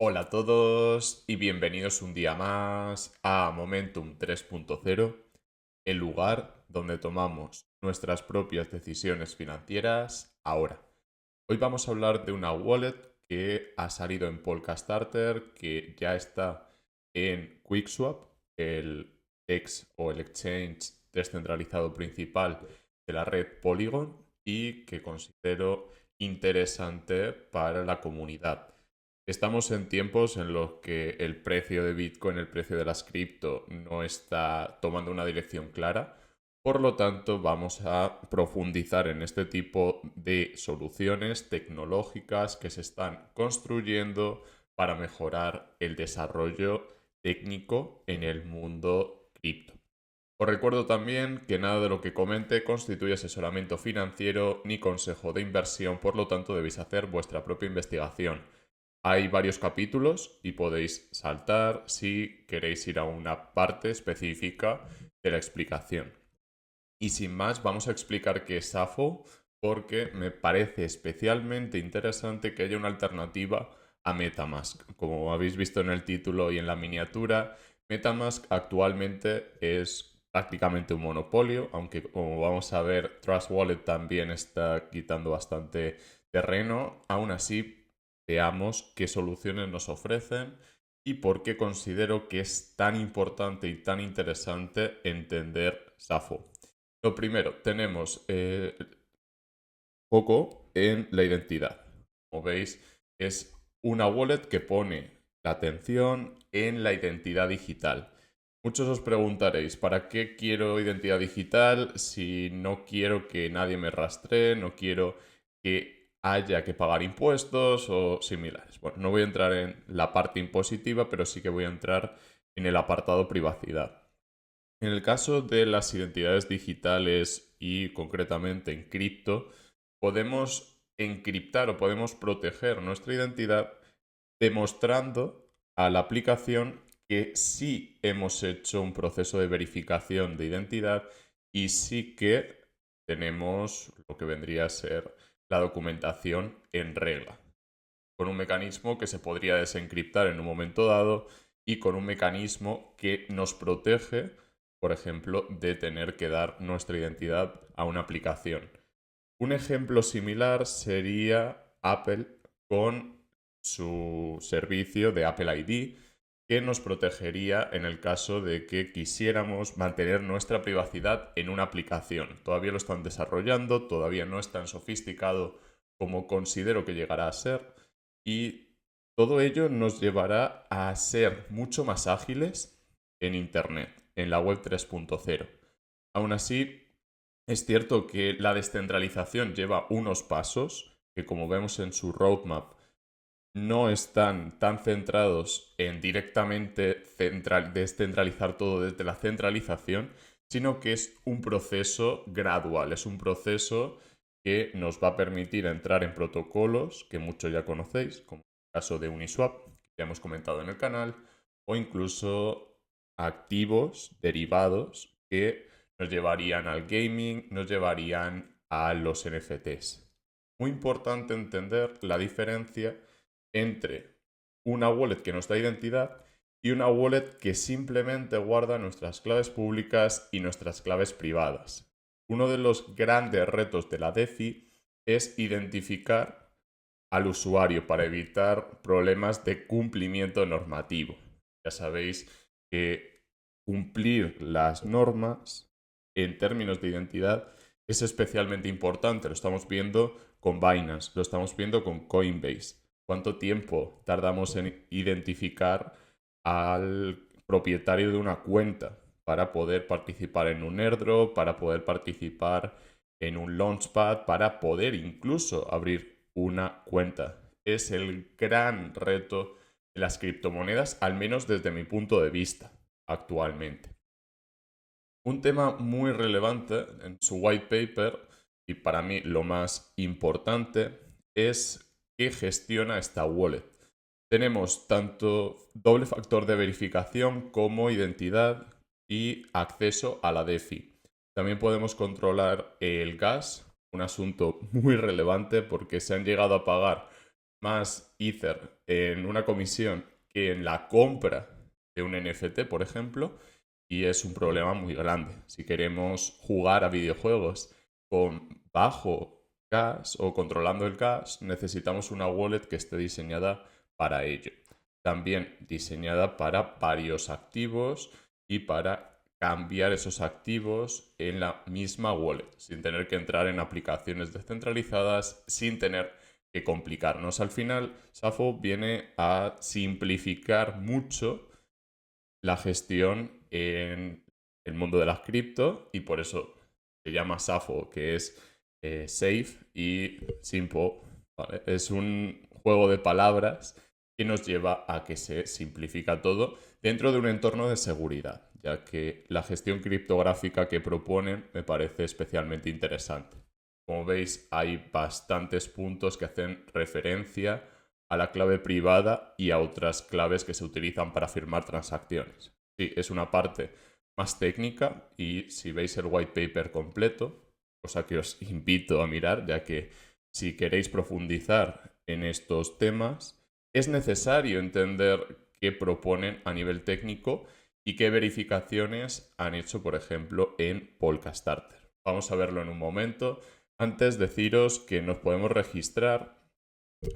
Hola a todos y bienvenidos un día más a Momentum 3.0, el lugar donde tomamos nuestras propias decisiones financieras ahora. Hoy vamos a hablar de una wallet que ha salido en Polkastarter, que ya está en QuickSwap, el ex o el exchange descentralizado principal de la red Polygon y que considero interesante para la comunidad. Estamos en tiempos en los que el precio de Bitcoin, el precio de las cripto, no está tomando una dirección clara. Por lo tanto, vamos a profundizar en este tipo de soluciones tecnológicas que se están construyendo para mejorar el desarrollo técnico en el mundo cripto. Os recuerdo también que nada de lo que comente constituye asesoramiento financiero ni consejo de inversión, por lo tanto debéis hacer vuestra propia investigación. Hay varios capítulos y podéis saltar si queréis ir a una parte específica de la explicación. Y sin más, vamos a explicar qué es SAFO porque me parece especialmente interesante que haya una alternativa a MetaMask. Como habéis visto en el título y en la miniatura, MetaMask actualmente es prácticamente un monopolio, aunque como vamos a ver, Trust Wallet también está quitando bastante terreno. Aún así, veamos qué soluciones nos ofrecen y por qué considero que es tan importante y tan interesante entender SAFO. Lo primero, tenemos foco en la identidad. Como veis, es una wallet que pone la atención en la identidad digital. Muchos os preguntaréis, ¿para qué quiero identidad digital si no quiero que nadie me rastree, no quiero que haya que pagar impuestos o similares? Bueno, no voy a entrar en la parte impositiva, pero sí que voy a entrar en el apartado privacidad. En el caso de las identidades digitales y concretamente en cripto, podemos encriptar o podemos proteger nuestra identidad demostrando a la aplicación que sí hemos hecho un proceso de verificación de identidad y sí que tenemos lo que vendría a ser la documentación en regla, con un mecanismo que se podría desencriptar en un momento dado y con un mecanismo que nos protege, por ejemplo, de tener que dar nuestra identidad a una aplicación. Un ejemplo similar sería Apple con su servicio de Apple ID, que nos protegería en el caso de que quisiéramos mantener nuestra privacidad en una aplicación. Todavía lo están desarrollando, todavía no es tan sofisticado como considero que llegará a ser, y todo ello nos llevará a ser mucho más ágiles en Internet, en la web 3.0. Aún así, es cierto que la descentralización lleva unos pasos que, como vemos en su roadmap, no están tan centrados en directamente descentralizar todo desde la centralización, sino que es un proceso gradual, es un proceso que nos va a permitir entrar en protocolos que muchos ya conocéis, como el caso de Uniswap, que ya hemos comentado en el canal, o incluso activos derivados que nos llevarían al gaming, nos llevarían a los NFTs. Muy importante entender la diferencia entre una wallet que nos da identidad y una wallet que simplemente guarda nuestras claves públicas y nuestras claves privadas. Uno de los grandes retos de la DeFi es identificar al usuario para evitar problemas de cumplimiento normativo. Ya sabéis que cumplir las normas en términos de identidad es especialmente importante. Lo estamos viendo con Binance, lo estamos viendo con Coinbase. ¿Cuánto tiempo tardamos en identificar al propietario de una cuenta para poder participar en un airdrop, para poder participar en un launchpad, para poder incluso abrir una cuenta? Es el gran reto de las criptomonedas, al menos desde mi punto de vista actualmente. Un tema muy relevante en su white paper, y para mí lo más importante, es qué gestiona esta wallet. Tenemos tanto doble factor de verificación como identidad y acceso a la DeFi. También podemos controlar el gas, un asunto muy relevante porque se han llegado a pagar más Ether en una comisión que en la compra de un NFT, por ejemplo, y es un problema muy grande. Si queremos jugar a videojuegos con bajo gas o controlando el gas, necesitamos una wallet que esté diseñada para ello. También diseñada para varios activos y para cambiar esos activos en la misma wallet, sin tener que entrar en aplicaciones descentralizadas, sin tener que complicarnos. Al final, Safo viene a simplificar mucho la gestión en el mundo de las cripto y por eso se llama Safo, que es safe y simple. ¿Vale? Es un juego de palabras que nos lleva a que se simplifica todo dentro de un entorno de seguridad, ya que la gestión criptográfica que proponen me parece especialmente interesante. Como veis, hay bastantes puntos que hacen referencia a la clave privada y a otras claves que se utilizan para firmar transacciones. Sí, es una parte más técnica y si veis el white paper completo, cosa que os invito a mirar, ya que si queréis profundizar en estos temas, es necesario entender qué proponen a nivel técnico y qué verificaciones han hecho, por ejemplo, en Polkastarter. Vamos a verlo en un momento. Antes deciros que nos podemos registrar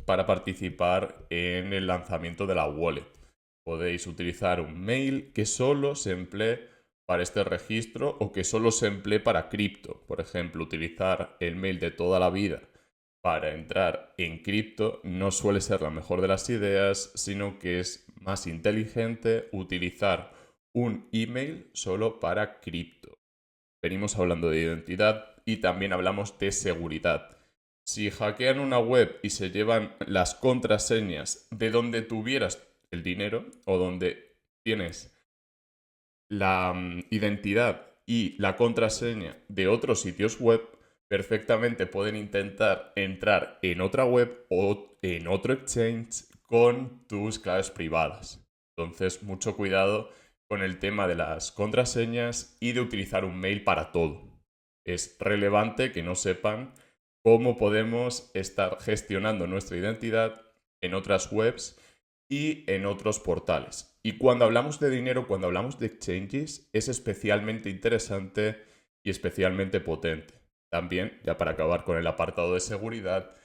para participar en el lanzamiento de la wallet. Podéis utilizar un mail que solo se emplee para este registro o que solo se emplee para cripto. Por ejemplo, utilizar el mail de toda la vida para entrar en cripto no suele ser la mejor de las ideas, sino que es más inteligente utilizar un email solo para cripto. Venimos hablando de identidad y también hablamos de seguridad. Si hackean una web y se llevan las contraseñas de donde tuvieras el dinero o donde tienes la identidad y la contraseña de otros sitios web, perfectamente pueden intentar entrar en otra web o en otro exchange con tus claves privadas. Entonces, mucho cuidado con el tema de las contraseñas y de utilizar un mail para todo. Es relevante que no sepan cómo podemos estar gestionando nuestra identidad en otras webs y en otros portales. Y cuando hablamos de dinero, cuando hablamos de exchanges, es especialmente interesante y especialmente potente. También, ya para acabar con el apartado de seguridad,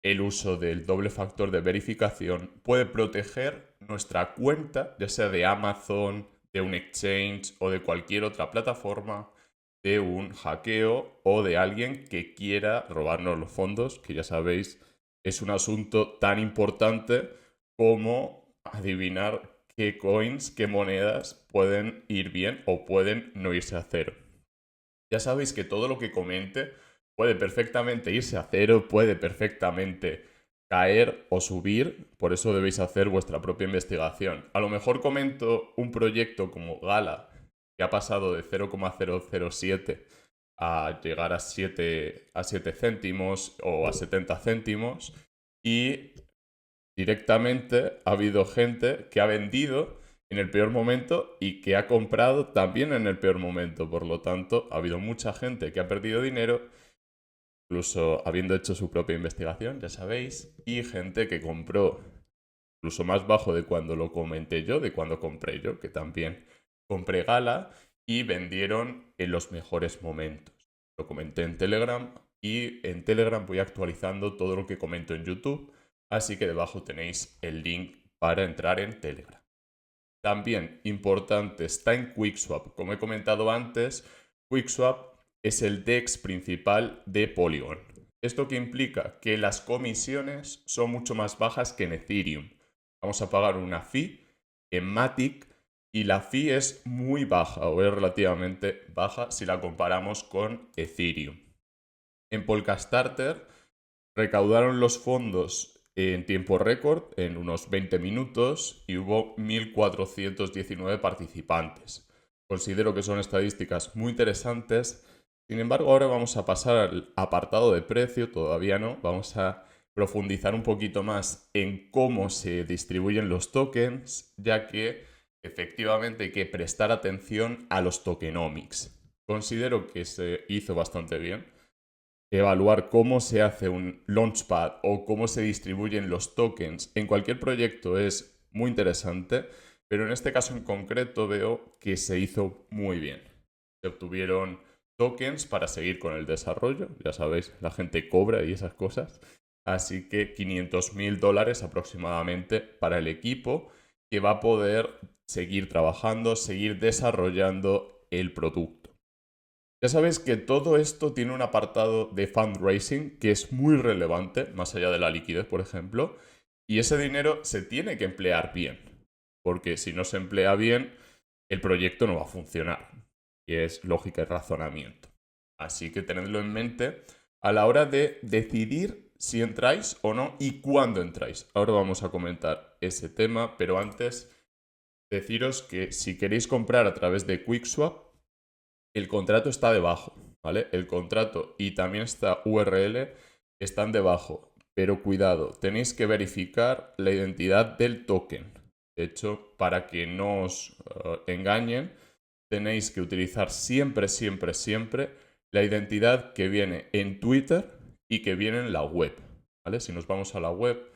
el uso del doble factor de verificación puede proteger nuestra cuenta, ya sea de Amazon, de un exchange o de cualquier otra plataforma, de un hackeo o de alguien que quiera robarnos los fondos, que ya sabéis, es un asunto tan importante como adivinar qué coins, qué monedas pueden ir bien o pueden no irse a cero. Ya sabéis que todo lo que comente puede perfectamente irse a cero, puede perfectamente caer o subir, por eso debéis hacer vuestra propia investigación. A lo mejor comento un proyecto como Gala, que ha pasado de 0,007 a llegar a 7 céntimos o a 70 céntimos y directamente ha habido gente que ha vendido en el peor momento y que ha comprado también en el peor momento. Por lo tanto, ha habido mucha gente que ha perdido dinero, incluso habiendo hecho su propia investigación, ya sabéis, y gente que compró incluso más bajo de cuando lo comenté yo, de cuando compré yo, que también compré Gala, y vendieron en los mejores momentos. Lo comenté en Telegram y en Telegram voy actualizando todo lo que comento en YouTube, así que debajo tenéis el link para entrar en Telegram. También importante está en QuickSwap. Como he comentado antes, QuickSwap es el DEX principal de Polygon. ¿Esto qué implica? Que las comisiones son mucho más bajas que en Ethereum. Vamos a pagar una fee en Matic y la fee es muy baja o es relativamente baja si la comparamos con Ethereum. En Polkastarter recaudaron los fondos en tiempo récord, en unos 20 minutos, y hubo 1.419 participantes. Considero que son estadísticas muy interesantes. Sin embargo, ahora vamos a pasar al apartado de precio, todavía no. Vamos a profundizar un poquito más en cómo se distribuyen los tokens, ya que efectivamente hay que prestar atención a los tokenomics. Considero que se hizo bastante bien. evaluar cómo se hace un launchpad o cómo se distribuyen los tokens en cualquier proyecto es muy interesante, pero en este caso en concreto veo que se hizo muy bien. Se obtuvieron tokens para seguir con el desarrollo, ya sabéis, la gente cobra y esas cosas, así que $500.000 aproximadamente para el equipo que va a poder seguir trabajando, seguir desarrollando el producto. Ya sabéis que todo esto tiene un apartado de fundraising que es muy relevante, más allá de la liquidez, por ejemplo, y ese dinero se tiene que emplear bien, porque si no se emplea bien, el proyecto no va a funcionar, y es lógica y razonamiento. Así que tenedlo en mente a la hora de decidir si entráis o no y cuándo entráis. Ahora vamos a comentar ese tema, pero antes deciros que si queréis comprar a través de QuickSwap, el contrato está debajo, ¿vale? El contrato y también esta URL están debajo, pero cuidado, tenéis que verificar la identidad del token. De hecho, para que no os engañen, tenéis que utilizar siempre, siempre, siempre la identidad que viene en Twitter y que viene en la web, ¿vale? Si nos vamos a la web,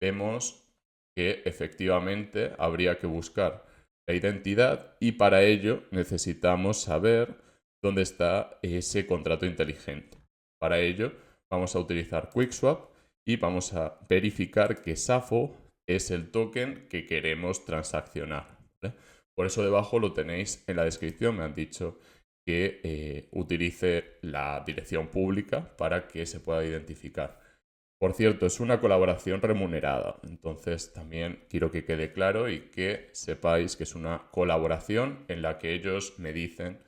vemos que efectivamente habría que buscar la identidad y para ello necesitamos saber dónde está ese contrato inteligente. Para ello vamos a utilizar QuickSwap y vamos a verificar que SAFO es el token que queremos transaccionar, ¿vale? Por eso debajo lo tenéis en la descripción, me han dicho que utilice la dirección pública para que se pueda identificar. Por cierto, es una colaboración remunerada, entonces también quiero que quede claro y que sepáis que es una colaboración en la que ellos me dicen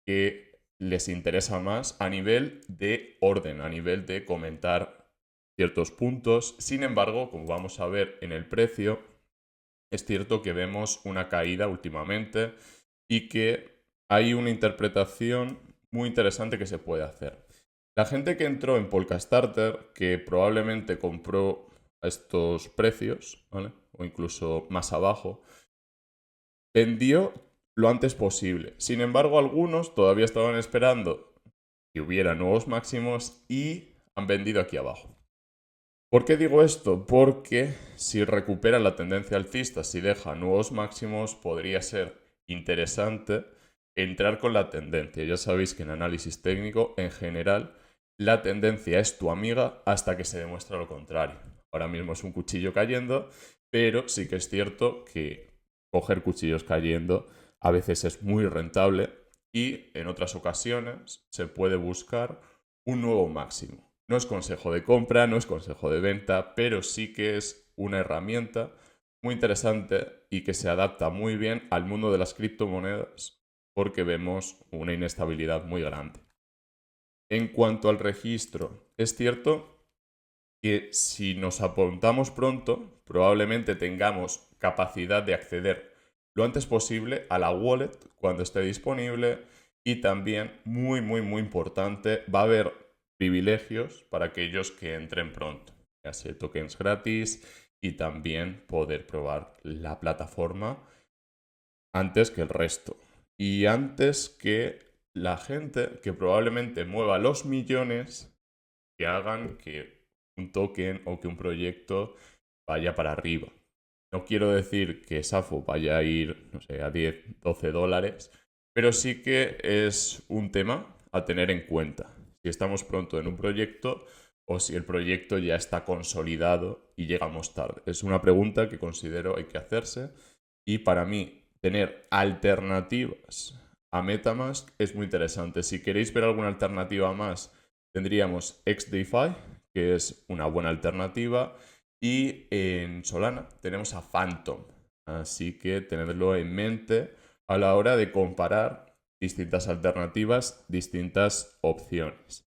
que les interesa más a nivel de orden, a nivel de comentar ciertos puntos. Sin embargo, como vamos a ver en el precio, es cierto que vemos una caída últimamente y que hay una interpretación muy interesante que se puede hacer. La gente que entró en Polkastarter, que probablemente compró a estos precios, ¿vale? O incluso más abajo, vendió lo antes posible. Sin embargo, algunos todavía estaban esperando que hubiera nuevos máximos y han vendido aquí abajo. ¿Por qué digo esto? Porque si recupera la tendencia alcista, si deja nuevos máximos, podría ser interesante entrar con la tendencia. Ya sabéis que en análisis técnico, en general, la tendencia es tu amiga hasta que se demuestra lo contrario. Ahora mismo es un cuchillo cayendo, pero sí que es cierto que coger cuchillos cayendo a veces es muy rentable y en otras ocasiones se puede buscar un nuevo máximo. No es consejo de compra, no es consejo de venta, pero sí que es una herramienta muy interesante y que se adapta muy bien al mundo de las criptomonedas porque vemos una inestabilidad muy grande. En cuanto al registro, es cierto que si nos apuntamos pronto, probablemente tengamos capacidad de acceder lo antes posible a la wallet cuando esté disponible y también, muy, muy, muy importante, va a haber privilegios para aquellos que entren pronto, ya sea tokens gratis y también poder probar la plataforma antes que el resto y antes que la gente que probablemente mueva los millones que hagan que un token o que un proyecto vaya para arriba. No quiero decir que SAFO vaya a ir, no sé, a 10, 12 dólares, pero sí que es un tema a tener en cuenta. Si estamos pronto en un proyecto o si el proyecto ya está consolidado y llegamos tarde. Es una pregunta que considero hay que hacerse y para mí tener alternativas a MetaMask es muy interesante. Si queréis ver alguna alternativa más, tendríamos XDeFi, que es una buena alternativa, y en Solana tenemos a Phantom. Así que tenedlo en mente a la hora de comparar distintas alternativas, distintas opciones.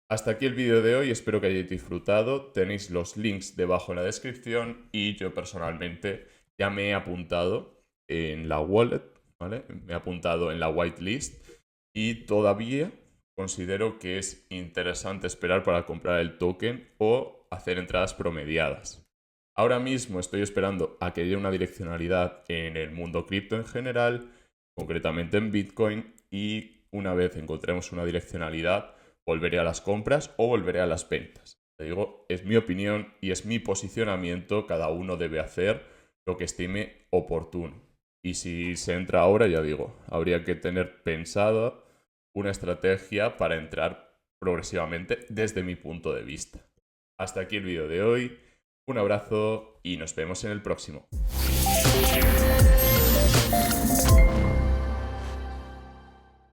Hasta aquí el vídeo de hoy, espero que hayáis disfrutado. Tenéis los links debajo en la descripción y yo personalmente ya me he apuntado en la wallet, ¿vale? Me he apuntado en la whitelist y todavía considero que es interesante esperar para comprar el token o hacer entradas promediadas. Ahora mismo estoy esperando a que haya una direccionalidad en el mundo cripto en general, concretamente en Bitcoin, y una vez encontremos una direccionalidad, volveré a las compras o volveré a las ventas. Te digo, es mi opinión y es mi posicionamiento, cada uno debe hacer lo que estime oportuno. Y si se entra ahora, ya digo, habría que tener pensada una estrategia para entrar progresivamente desde mi punto de vista. Hasta aquí el vídeo de hoy, un abrazo y nos vemos en el próximo.